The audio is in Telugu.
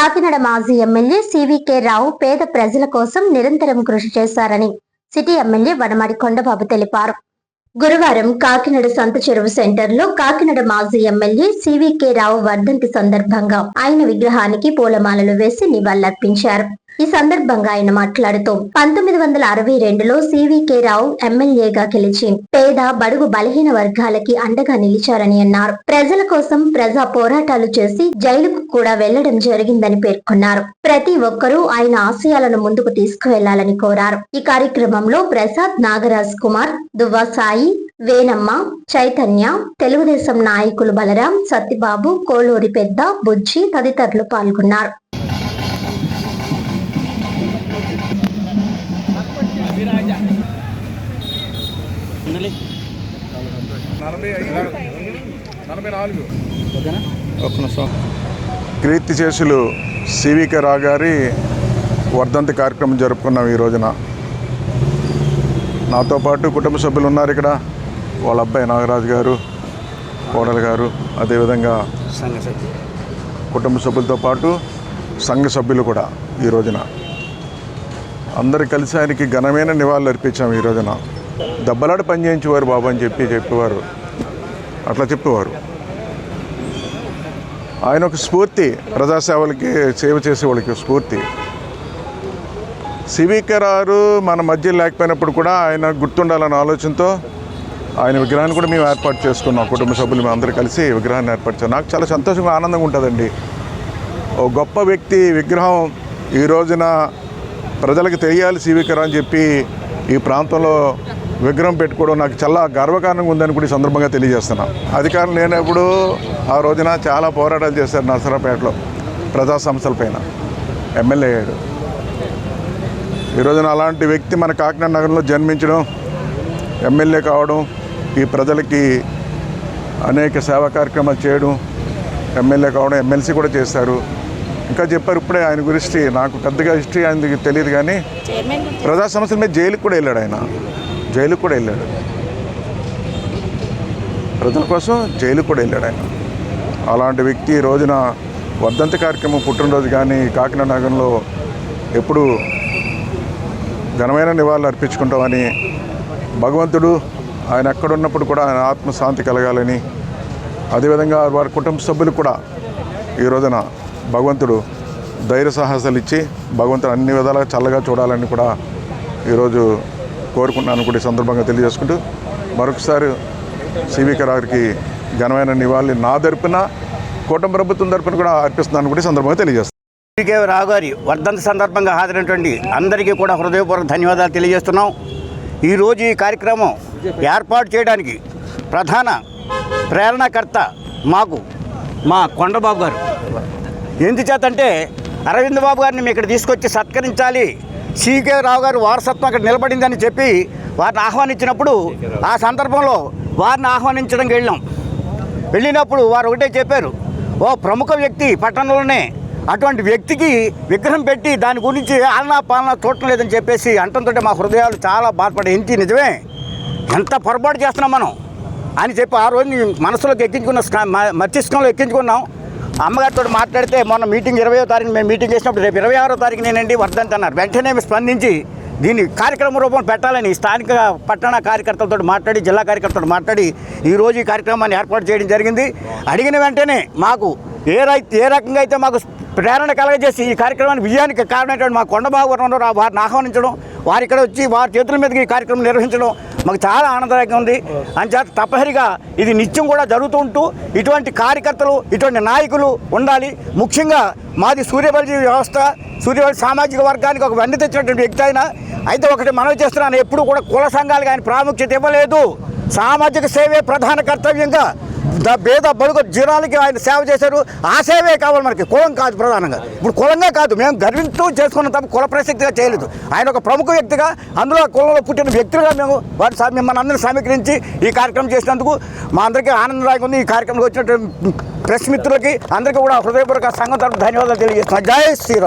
కాకినాడ మాజీ ఎమ్మెల్యే సివికే రావు పేద ప్రజల కోసం నిరంతరం కృషి చేశారని సిటీ ఎమ్మెల్యే వనమాడి కొండబాబు తెలిపారు. గురువారం కాకినాడ సంత చెరువు సెంటర్ లో కాకినాడ మాజీ ఎమ్మెల్యే సివికే రావు వర్ధంతి సందర్భంగా ఆయన విగ్రహానికి పూలమాలలు వేసి నివాళులర్పించారు. ఈ సందర్భంగా ఆయన మాట్లాడుతూ 1962లో సివికే రావు ఎమ్మెల్యేగా గెలిచి పేద బడుగు బలహీన వర్గాలకి అండగా నిలిచారని అన్నారు. ప్రజల కోసం ప్రజా పోరాటాలు చేసి జైలుకు కూడా వెళ్లడం జరిగిందని పేర్కొన్నారు. ప్రతి ఒక్కరూ ఆయన ఆశయాలను ముందుకు తీసుకువెళ్లాలని కోరారు. ఈ కార్యక్రమంలో ప్రసాద్, నాగరాజ్ కుమార్, దువ్వా సాయి, వేనమ్మ, చైతన్య, తెలుగుదేశం నాయకులు బలరాం, సత్తిబాబు, కోలూరి పెద్ద, బుజ్జి తదితరులు పాల్గొన్నారు. కీర్తి చేసులు సివికే రావు గారి వర్ధంతి కార్యక్రమం జరుపుకున్నాం. ఈ రోజున నాతో పాటు కుటుంబ సభ్యులు ఉన్నారు. ఇక్కడ వాళ్ళ అబ్బాయి నాగరాజు గారు, కోడలు గారు, అదేవిధంగా కుటుంబ సభ్యులతో పాటు సంఘ సభ్యులు కూడా ఈ రోజున అందరు కలిసి ఆయనకి ఘనమైన నివాళులు అర్పించాము. ఈ రోజున దెబ్బలాట పని చేయించేవారు బాబు అని చెప్పేవారు, అట్లా చెప్పేవారు. ఆయన ఒక స్ఫూర్తి, ప్రజాసేవలకి సేవ చేసేవాళ్ళకి స్ఫూర్తి. సివికే రావు మన మధ్య లేకపోయినప్పుడు కూడా ఆయన గుర్తుండాలన్న ఆలోచనతో ఆయన విగ్రహాన్ని కూడా మేము ఏర్పాటు చేసుకున్నాం. కుటుంబ సభ్యులు మేము అందరూ కలిసి విగ్రహాన్ని ఏర్పాటు. నాకు చాలా సంతోషంగా, ఆనందంగా ఉంటుందండి. ఓ గొప్ప వ్యక్తి విగ్రహం ఈ రోజున ప్రజలకు తెలియాలి సివికే రావు అని చెప్పి ఈ ప్రాంతంలో విగ్రహం పెట్టుకోవడం నాకు చాలా గర్వకారణంగా ఉందని కూడా ఈ సందర్భంగా తెలియజేస్తున్నాను. అధికారులు లేనప్పుడు ఆ రోజున చాలా పోరాటాలు చేశారు. నరసరావుపేటలో ప్రజా సంస్థలపైన ఎమ్మెల్యే అయ్యాడు. ఈ రోజున అలాంటి వ్యక్తి మన కాకినాడ నగరంలో జన్మించడం, ఎమ్మెల్యే కావడం, ఈ ప్రజలకి అనేక సేవా కార్యక్రమాలు చేయడం, ఎమ్మెల్యే కావడం, ఎమ్మెల్సీ కూడా చేశారు. ఇంకా చెప్పారు ఇప్పుడే ఆయన గురించి. నాకు పెద్దగా హిస్టరీ ఆయనకి తెలియదు, కానీ ప్రజా సమస్యల మీద జైలుకి కూడా వెళ్ళాడు. ఆయన జైలుకు కూడా వెళ్ళాడు, ప్రజల కోసం జైలుకు కూడా వెళ్ళాడు ఆయన. అలాంటి వ్యక్తి ఈ రోజున వర్ధంతి కార్యక్రమం, పుట్టినరోజు కానీ కాకినాడ నగరంలో ఎప్పుడు ఘనమైన నివాళులు అర్పించుకుంటామని, భగవంతుడు ఆయన ఎక్కడున్నప్పుడు కూడా ఆయన ఆత్మశాంతి కలగాలని, అదేవిధంగా వారి కుటుంబ సభ్యులు కూడా ఈ రోజున భగవంతుడు ధైర్య సాహసాలు ఇచ్చి భగవంతుడు అన్ని విధాలుగా చల్లగా చూడాలని కూడా ఈరోజు కోరుకున్నాను కూడా ఈ సందర్భంగా తెలియజేసుకుంటూ మరొకసారి సివికే రావుకి ఘనమైన నివాళులు నా తరపున, కూటమి ప్రభుత్వం తరపున కూడా అర్పిస్తున్నాను కూడా ఈ సందర్భంగా తెలియజేస్తాను. సివికే రావు గారి వర్ధంతి సందర్భంగా హాజరైనటువంటి అందరికీ కూడా హృదయపూర్వక ధన్యవాదాలు తెలియజేస్తున్నాం. ఈరోజు ఈ కార్యక్రమం ఏర్పాటు చేయడానికి ప్రధాన ప్రేరణకర్త మా కొండబాబు గారు. ఎందుచేతంటే అరవింద్ బాబు గారిని మేము ఇక్కడ తీసుకొచ్చి సత్కరించాలి, సివికే రావు గారు వారసత్వం అక్కడ నిలబడిందని చెప్పి వారిని ఆహ్వానించినప్పుడు ఆ సందర్భంలో వారిని ఆహ్వానించడానికి వెళ్ళినప్పుడు వారు ఒకటే చెప్పారు, ఓ ప్రముఖ వ్యక్తి పట్టణంలోనే అటువంటి వ్యక్తికి విగ్రహం పెట్టి దాని గురించి ఆలనా పాలనా చూడటం లేదని చెప్పేసి అంటంతో మా హృదయాలు చాలా బాధపడే, ఇంటి నిజమే ఎంత పొరపాటు చేస్తున్నాం మనం అని చెప్పి ఆ రోజు మనసులోకి మస్తిష్కంలో ఎక్కించుకున్నాం. అమ్మగారితో మాట్లాడితే మొన్న మీటింగ్ 20వ తారీఖు మేము మీటింగ్ చేసినప్పుడు రేపు 26వ తారీఖు నేనండి వర్ధంతి అన్నారు. వెంటనే స్పందించి దీన్ని కార్యక్రమ రూపంలో పెట్టాలని స్థానిక పట్టణ కార్యకర్తలతో మాట్లాడి, జిల్లా కార్యకర్తలతో మాట్లాడి ఈరోజు ఈ కార్యక్రమాన్ని ఏర్పాటు చేయడం జరిగింది. అడిగిన వెంటనే మాకు ఏ రకంగా అయితే మాకు ప్రేరణ కలగజేసి ఈ కార్యక్రమాన్ని విజయానికి కారణమైనటువంటి మా కొండబాబు గారు వారిని ఆహ్వానించడం, వారు ఇక్కడ వచ్చి వారి చేతుల మీదకి ఈ కార్యక్రమం నిర్వహించడం మాకు చాలా ఆనందదాయకంగా ఉంది. అంచేత తప్పనిసరిగా ఇది నిత్యం కూడా జరుగుతూ ఉంటూ ఇటువంటి కార్యకర్తలు, ఇటువంటి నాయకులు ఉండాలి. ముఖ్యంగా మాది సూర్యబలి వ్యవస్థ, సూర్యబలి సామాజిక వర్గానికి ఒక వెండి తెచ్చినటువంటి వ్యక్తి అయితే ఒకటి మనవి చేస్తున్నాను, ఎప్పుడు కూడా కుల సంఘాలకు ఆయన ప్రాముఖ్యత ఇవ్వలేదు. సామాజిక సేవే ప్రధాన కర్తవ్యంగా పేద బడుగు జనాలకి ఆయన సేవ చేశారు. ఆ సేవే కావాలి మనకి, కులం కాదు ప్రధానంగా. ఇప్పుడు కులంగా కాదు, మేము గర్వించూ చేసుకున్న తప్ప కుల ప్రసక్తిగా చేయలేదు. ఆయన ఒక ప్రముఖ వ్యక్తిగా, అందులో కులంలో పుట్టిన వ్యక్తులుగా మేము మిమ్మల్ని అందరినీ సమీకరించి ఈ కార్యక్రమం చేసినందుకు మా అందరికీ ఆనందదాయకంగా ఉంది. ఈ కార్యక్రమంలో వచ్చినటువంటి ప్రెస్ మిత్రులకి అందరికీ కూడా హృదయపూర్వక సంఘం తరపున ధన్యవాదాలు తెలియజేస్తున్నాను. జై శ్రీరామ్.